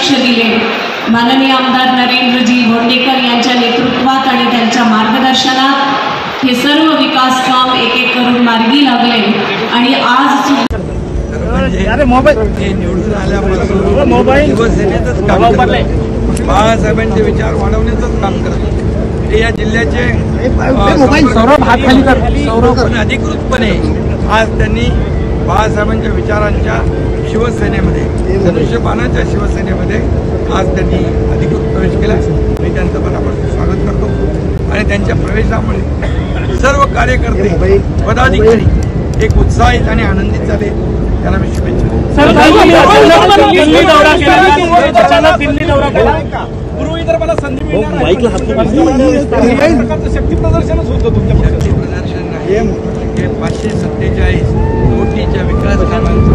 लक्ष दिले। माननीय आमदार नरेंद्रजी भोंडेकर यांच्या नेतृत्वात आणि त्यांच्या मार्गदर्शनात हे सर्व विकास काम एक एक करून मार्गी लागले आणि आज निवडून आल्यापासून शिवसेनेचंच काम करत, बाळासाहेबांचे विचार वाढवण्याचंच काम करत, ते या जिल्ह्याचे अधिकृतपणे आज त्यांनी बाळासाहेबांच्या विचारांच्या शिवसेनेमध्ये, धनुष्यबाणाच्या शिवसेनेमध्ये आज त्यांनी अधिकृत प्रवेश केला। मी त्यांचं मनापासून स्वागत करतो आणि त्यांच्या प्रवेशामुळे सर्व कार्यकर्ते, पदाधिकारी एक उत्साहित आणि आनंदित झाले, त्याला मी शुभेच्छा। दिल्ली दौरा केला, पूर्व विदर्भाला संधी मिळणार, शक्ती प्रदर्शनच होतं तुमच्या शक्ती प्रदर्शन नाही, हे 547 कोटीच्या विकास कामांचं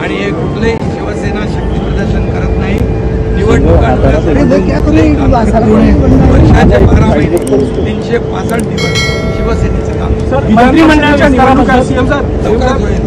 आणि हे कुठलेही शिवसेना शक्ती प्रदर्शन करत नाही। निवडणुकांच्या वर्षाचे 12 महिने 365 दिवस शिवसेनेचं काम मंत्रिमंडळाच्या निवडणुका लवकरच होईल।